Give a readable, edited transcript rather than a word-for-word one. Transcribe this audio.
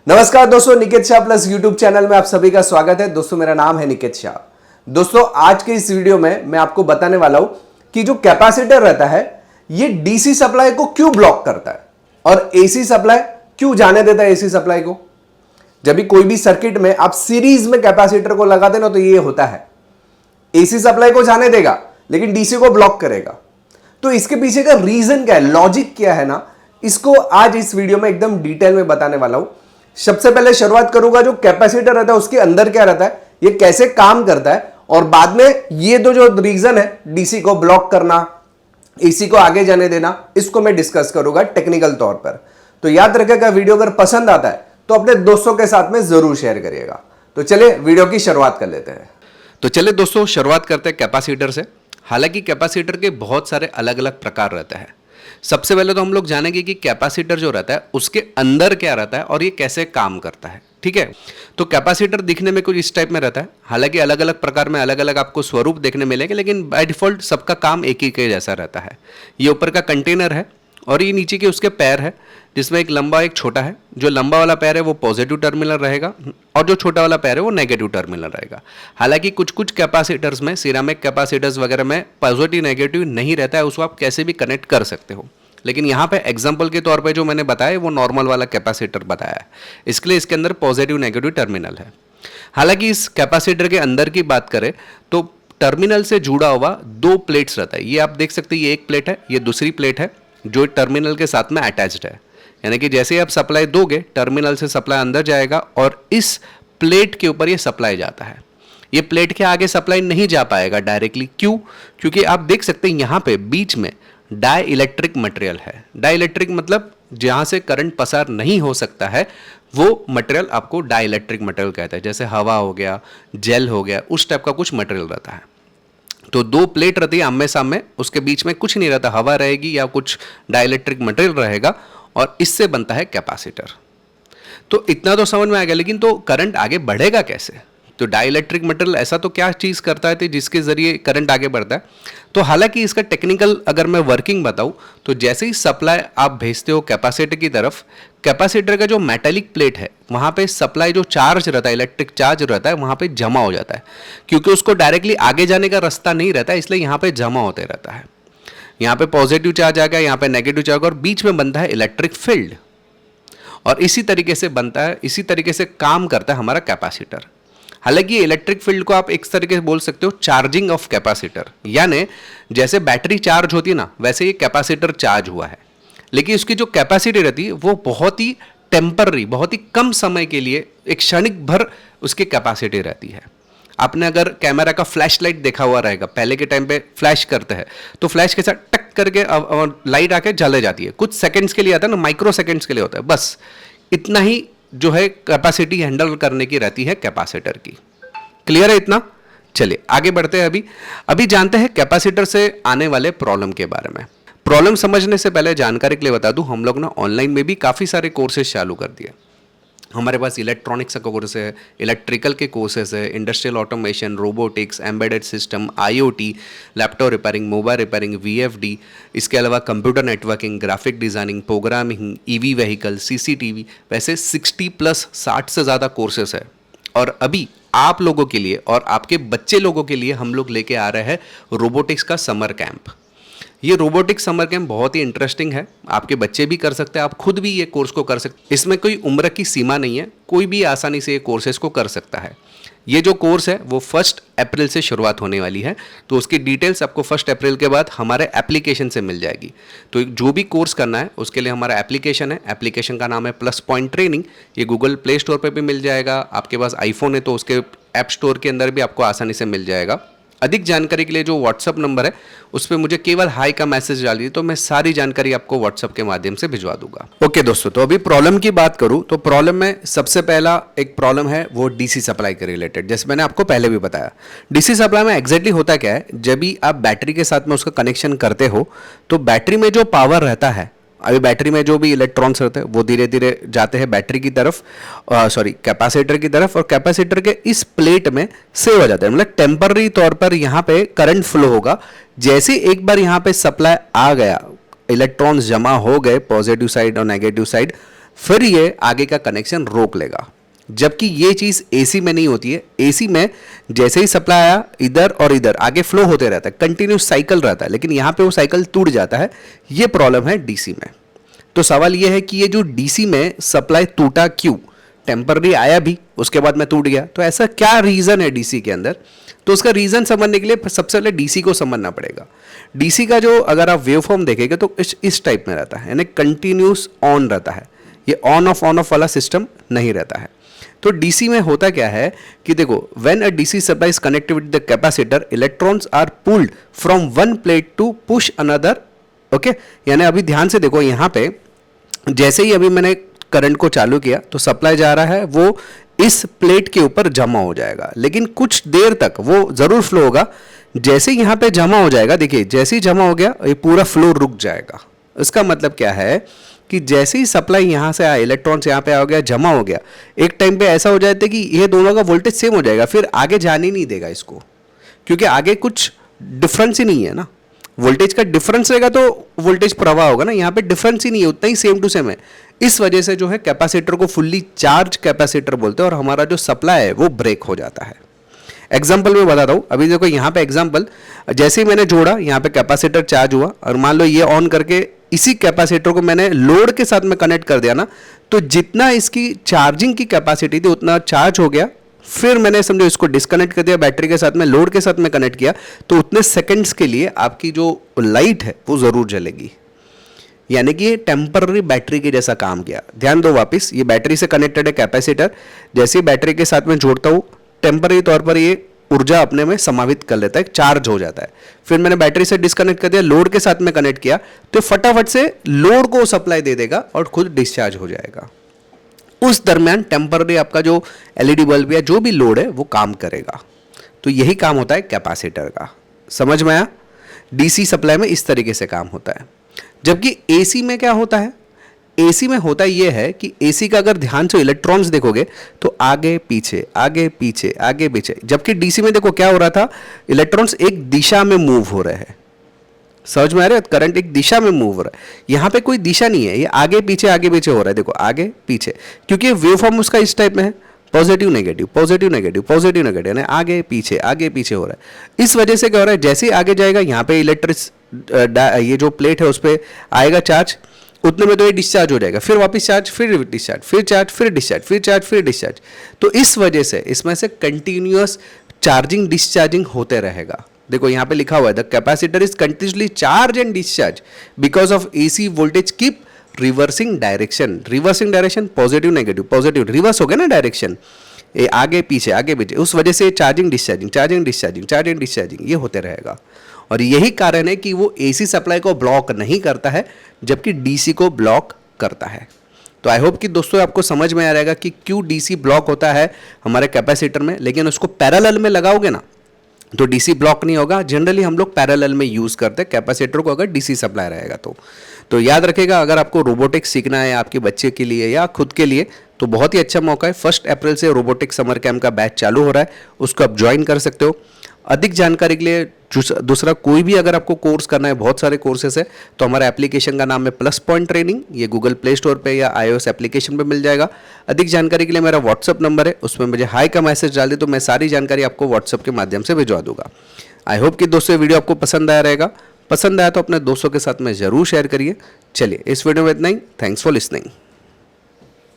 नमस्कार दोस्तों, Niket Shah plus YouTube channel में आप सभी का स्वागत है। दोस्तों मेरा नाम है निकेत शाह। दोस्तों आज के इस वीडियो में मैं आपको बताने वाला हूं कि जो कैपेसिटर रहता है ये डीसी सप्लाई को क्यों ब्लॉक करता है और एसी सप्लाई क्यों जाने देता है। एसी सप्लाई को जब भी कोई भी सर्किट में आप सीरीज में कैपेसिटर को लगाते ना तो ये होता है, एसी सप्लाई को जाने देगा लेकिन डीसी को ब्लॉक करेगा। तो इसके पीछे का रीजन क्या है, लॉजिक क्या है ना, इसको आज इस वीडियो में एकदम डिटेल में बताने वाला हूं। सबसे पहले शुरुआत करूंगा जो कैपेसिटर रहता है उसके अंदर क्या रहता है, ये कैसे काम करता है, और बाद में ये जो रीजन है डीसी को ब्लॉक करना, एसी को आगे जाने देना, इसको मैं डिस्कस करूंगा टेक्निकल तौर पर। तो याद रखिएगा, वीडियो अगर पसंद आता है तो अपने दोस्तों के साथ में जरूर शेयर करिएगा। तो चलिए वीडियो की शुरुआत कर लेते हैं। तो चलिए दोस्तों शुरुआत करते हैं कैपेसिटर से। हालांकि कैपेसिटर के बहुत सारे अलग अलग प्रकार रहते हैं। सबसे पहले तो हम लोग जानेंगे कि कैपेसिटर जो रहता है उसके अंदर क्या रहता है और ये कैसे काम करता है। ठीक है, तो कैपेसिटर दिखने में कुछ इस टाइप में रहता है। हालांकि अलग अलग प्रकार में अलग अलग आपको स्वरूप देखने मिलेंगे, लेकिन बाय डिफॉल्ट सबका काम एक ही के जैसा रहता है। ये ऊपर का कंटेनर है और ये नीचे के उसके पैर है, जिसमें एक लंबा एक छोटा है। जो लंबा वाला पैर है वो पॉजिटिव टर्मिनल रहेगा और जो छोटा वाला पैर है वो नेगेटिव टर्मिनल रहेगा। हालांकि कुछ कुछ कैपेसिटर्स में, सिरामिक कैपेसिटर्स वगैरह में पॉजिटिव नेगेटिव नहीं रहता है, उसको आप कैसे भी कनेक्ट कर सकते हो। लेकिन यहाँ पे एग्जांपल के तौर पे जो मैंने बताया वो नॉर्मल वाला कैपेसिटर बताया है, इसके लिए इसके अंदर पॉजिटिव नेगेटिव टर्मिनल है। हालांकि इस कैपेसिटर के अंदर की बात करें तो टर्मिनल से जुड़ा हुआ दो प्लेट्स रहता है। ये आप देख सकते हैं, ये एक प्लेट है, ये दूसरी प्लेट है जो टर्मिनल के साथ में अटैच्ड है। यानी कि जैसे ही आप सप्लाई दोगे टर्मिनल से सप्लाई अंदर जाएगा और इस प्लेट के ऊपर ये सप्लाई जाता है। ये प्लेट के आगे सप्लाई नहीं जा पाएगा डायरेक्टली। क्यों? क्योंकि आप देख सकते हैं यहाँ पे बीच में डाई इलेक्ट्रिक मटेरियल है। डाई इलेक्ट्रिक मतलब जहाँ से करंट पसार नहीं हो सकता है वो मटेरियल आपको डाई इलेक्ट्रिक मटेरियल कहता है। जैसे हवा हो गया, जेल हो गया, उस टाइप का कुछ मटेरियल रहता है। तो दो प्लेट रहती है आमने सामने, उसके बीच में कुछ नहीं रहता, हवा रहेगी या कुछ डाई इलेक्ट्रिक मटेरियल रहेगा और इससे बनता है कैपेसिटर। तो इतना तो समझ में आ गया, लेकिन तो करंट आगे बढ़ेगा कैसे? तो डाई इलेक्ट्रिक मटेरियल ऐसा तो क्या चीज़ करता है जिसके जरिए करंट आगे बढ़ता है? तो हालांकि इसका टेक्निकल अगर मैं वर्किंग बताऊं तो जैसे ही सप्लाई आप भेजते हो कैपेसिटर की तरफ, कैपेसिटर का जो मेटालिक प्लेट है वहाँ पे सप्लाई जो चार्ज रहता है, इलेक्ट्रिक चार्ज रहता है, वहाँ पे जमा हो जाता है। क्योंकि उसको डायरेक्टली आगे जाने का रास्ता नहीं रहता है, इसलिए यहाँ पे जमा होते रहता है। यहाँ पे पॉजिटिव चार्ज आ गया, यहाँ पे नेगेटिव चार्ज, और बीच में बनता है इलेक्ट्रिक फील्ड। और इसी तरीके से बनता है, इसी तरीके से काम करता है हमारा कैपेसिटर। हालांकि ये इलेक्ट्रिक फील्ड को आप एक तरीके से बोल सकते हो चार्जिंग ऑफ कैपेसिटर, यानी जैसे बैटरी चार्ज होती है ना, वैसे ये कैपेसिटर चार्ज हुआ है। लेकिन उसकी जो कैपेसिटी रहती है वो बहुत ही टेम्पररी, बहुत ही कम समय के लिए, एक क्षणिक भर उसकी कैपेसिटी रहती है। आपने अगर कैमरा का फ्लैश लाइट देखा हुआ रहेगा, पहले के टाइम पे फ्लैश करते हैं तो फ्लैश के साथ टक करके लाइट आके जले जाती है, कुछ सेकंड्स के लिए आता है ना, माइक्रो सेकंड्स के लिए होता है, बस इतना ही जो है कैपेसिटी हैंडल करने की रहती है कैपेसिटर की। क्लियर है इतना? चलिए आगे बढ़ते हैं। अभी जानते हैं कैपेसिटर से आने वाले प्रॉब्लम के बारे में। प्रॉब्लम समझने से पहले जानकारी के लिए बता दूं, हम लोग ना ऑनलाइन में भी काफ़ी सारे कोर्सेज चालू कर दिए। हमारे पास इलेक्ट्रॉनिक्स का कोर्स है, इलेक्ट्रिकल के कोर्सेज है, industrial automation, robotics, embedded system, IoT, laptop repairing, mobile repairing, VFD, इसके अलावा computer networking, graphic designing, programming, EV vehicle, CCTV, वैसे 60 से ज़्यादा कोर्सेज है। और अभी आप लोगों के लिए और आपके बच्चे लोगों के लिए हम लोग लेके आ रहे हैं रोबोटिक्स का समर कैंप। ये रोबोटिक्स समर कैंप बहुत ही इंटरेस्टिंग है, आपके बच्चे भी कर सकते हैं, आप खुद भी ये कोर्स को कर सकते हैं। इसमें कोई उम्र की सीमा नहीं है, कोई भी आसानी से ये कोर्सेज को कर सकता है। ये जो कोर्स है वो 1 अप्रैल से शुरुआत होने वाली है, तो उसकी डिटेल्स आपको 1 अप्रैल के बाद हमारे एप्लीकेशन से मिल जाएगी। तो जो भी कोर्स करना है उसके लिए हमारा एप्लीकेशन है, एप्लीकेशन का नाम है प्लस पॉइंट ट्रेनिंग। ये गूगल प्ले स्टोर पर भी मिल जाएगा, आपके पास आईफोन है तो उसके ऐप स्टोर के अंदर भी आपको आसानी से मिल जाएगा। अधिक जानकारी के लिए जो व्हाट्सअप नंबर है उस पर मुझे केवल हाई का मैसेज डाल दीजिए, तो मैं सारी जानकारी आपको व्हाट्सअप के माध्यम से भिजवा दूंगा। ओके दोस्तों, तो अभी प्रॉब्लम की बात करूं तो प्रॉब्लम में सबसे पहला एक प्रॉब्लम है वो डीसी सप्लाई के रिलेटेड। जैसे मैंने आपको पहले भी बताया, डीसी सप्लाई में एग्जैक्टली होता क्या है, जब भी आप बैटरी के साथ में उसका कनेक्शन करते हो तो बैटरी में जो पावर रहता है, अभी बैटरी में जो भी इलेक्ट्रॉन्स रहते हैं वो धीरे धीरे जाते हैं बैटरी की तरफ, कैपेसिटर की तरफ, और कैपेसिटर के इस प्लेट में सेव हो जाता है। मतलब टेम्पररी तौर पर यहाँ पे करंट फ्लो होगा। जैसे एक बार यहाँ पे सप्लाई आ गया, इलेक्ट्रॉन्स जमा हो गए पॉजिटिव साइड और नेगेटिव साइड, फिर ये आगे का कनेक्शन रोक लेगा। जबकि ये चीज़ एसी में नहीं होती है। एसी में जैसे ही सप्लाई आया इधर और इधर आगे फ्लो होते रहता है, कंटिन्यूस साइकिल रहता है, लेकिन यहाँ पे वो साइकिल टूट जाता है। ये प्रॉब्लम है डीसी में। तो सवाल ये है कि ये जो डीसी में सप्लाई टूटा क्यों? टेम्पररी आया भी, उसके बाद में टूट गया, तो ऐसा क्या रीज़न है डीसी के अंदर? तो उसका रीज़न समझने के लिए सबसे पहले डीसी को समझना पड़ेगा। डीसी का जो अगर आप वेव फॉर्म देखेंगे तो इस टाइप में रहता है, यानी कंटिन्यूस ऑन रहता है। ये ऑन ऑफ वाला सिस्टम नहीं रहता है। तो डीसी में होता क्या है कि देखो, when a DC supply is connected with the capacitor, electrons are pulled from one plate to push another. Okay, यानी अभी ध्यान से देखो, यहाँ पे जैसे ही अभी मैंने करंट को चालू किया तो सप्लाई जा रहा है, वो इस प्लेट के ऊपर जमा हो जाएगा, लेकिन कुछ देर तक वो जरूर फ्लो होगा। जैसे ही यहाँ पे जमा हो जाएगा, देखिए जैसे ही जमा हो गया ये पूरा फ्लो रुक जाएगा। इसका मतलब क्या है कि जैसे ही सप्लाई यहाँ से आया, इलेक्ट्रॉन्स यहाँ पे आ गया, जमा हो गया, एक टाइम पे ऐसा हो जाता है कि ये दोनों का वोल्टेज सेम हो जाएगा, फिर आगे जाने ही नहीं देगा इसको, क्योंकि आगे कुछ डिफरेंस ही नहीं है ना। वोल्टेज का डिफरेंस रहेगा तो वोल्टेज प्रवाह होगा ना, यहाँ पे डिफरेंस ही नहीं है, उतना ही सेम टू सेम है। इस वजह से जो है कैपेसिटर को फुल्ली चार्ज कैपेसिटर बोलते हैं और हमारा जो सप्लाई है वो ब्रेक हो जाता है। एग्जाम्पल में बताता हूँ, अभी देखो यहाँ पे एग्जाम्पल, जैसे ही मैंने जोड़ा यहाँ पे कैपेसिटर चार्ज हुआ और मान लो ये ऑन करके इसी कैपेसिटर को मैंने लोड के साथ में कनेक्ट कर दिया ना, तो जितना इसकी चार्जिंग की कैपेसिटी थी उतना चार्ज हो गया। फिर मैंने समझो इसको डिस्कनेक्ट कर दिया बैटरी के साथ में, लोड के साथ में कनेक्ट किया, तो उतने सेकंड्स के लिए आपकी जो लाइट है वो ज़रूर जलेगी। यानी कि ये टेम्पररी बैटरी के जैसा काम किया। ध्यान दो, वापस ये बैटरी से कनेक्टेड है कैपेसिटर, जैसे ही बैटरी के साथ में जोड़ता हूँ टेम्पररी तौर पर ये ऊर्जा अपने में समावित कर लेता है, चार्ज हो जाता है। फिर मैंने बैटरी से डिस्कनेक्ट कर दिया, लोड के साथ में कनेक्ट किया, तो फटाफट से लोड को सप्लाई दे देगा और खुद डिस्चार्ज हो जाएगा। उस दरमियान टेम्पररी आपका जो एलईडी बल्ब या जो भी लोड है वो काम करेगा। तो यही काम होता है कैपेसिटर का। समझ में आया? डीसी सप्लाई में इस तरीके से काम होता है। जबकि एसी में क्या होता है? एसी में होता ये है कि एसी का अगर ध्यान से इलेक्ट्रॉन्स देखोगे तो आगे पीछे आगे पीछे आगे पीछे, जबकि डीसी में देखो क्या हो रहा था, इलेक्ट्रॉन्स एक दिशा में मूव हो रहे हैं। समझ में आ रहा है? करंट एक दिशा में मूव हो रहा है, यहाँ पे कोई दिशा नहीं है, ये आगे पीछे हो रहा है। देखो आगे पीछे, क्योंकि वेव फॉर्म उसका इस टाइप में है, positive negative positive negative positive negative, यानी आगे पीछे हो रहा है। इस वजह से क्या हो रहा है, जैसे ही आगे जाएगा यहाँ पे ये जो प्लेट है उस पर आएगा चार्ज, उतने में तो ये डिस्चार्ज हो जाएगा, फिर वापस चार्ज, फिर डिस्चार्ज, फिर चार्ज, फिर डिस्चार्ज, फिर चार्ज, फिर डिस्चार्ज। तो इस वजह से इसमें से कंटिन्यूअस चार्जिंग डिस्चार्जिंग होते रहेगा। देखो यहाँ पे लिखा हुआ है, the capacitor is continuously charge and discharge because of AC voltage keep reversing direction. Reversing direction positive negative positive, reverse हो गया ना डायरेक्शन, ये आगे पीछे, उस वजह से चार्जिंग डिस्चार्जिंग ये होते रहेगा। और यही कारण है कि वो एसी सप्लाई को ब्लॉक नहीं करता है, जबकि डीसी को ब्लॉक करता है। तो आई होप कि दोस्तों आपको समझ में आ रहेगा कि क्यों डीसी ब्लॉक होता है हमारे कैपेसिटर में। लेकिन उसको पैरेलल में लगाओगे ना तो डीसी ब्लॉक नहीं होगा। जनरली हम लोग पैरेलल में यूज़ करते हैं कैपेसिटर को, अगर डीसी सप्लाई रहेगा तो याद रखिएगा, अगर आपको रोबोटिक्स सीखना है आपके बच्चे के लिए या खुद के लिए तो बहुत ही अच्छा मौका है। 1 अप्रैल से रोबोटिक्स समर कैंप का बैच चालू हो रहा है, उसको आप ज्वाइन कर सकते हो। अधिक जानकारी के लिए दूसरा कोई भी अगर आपको कोर्स करना है, बहुत सारे कोर्सेस है, तो हमारे एप्लीकेशन का नाम है प्लस पॉइंट ट्रेनिंग। ये गूगल प्ले स्टोर पे या iOS एप्लीकेशन पे मिल जाएगा। अधिक जानकारी के लिए मेरा व्हाट्सअप नंबर है, उसमें मुझे हाई का मैसेज डाल दे तो मैं सारी जानकारी आपको व्हाट्सअप के माध्यम से भिजवा दूंगा। आई होप कि दोस्तों ये वीडियो आपको पसंद आया रहेगा। पसंद आया तो अपने दोस्तों के साथ में ज़रूर शेयर करिए। चलिए इस वीडियो में इतना ही। Thanks for listening.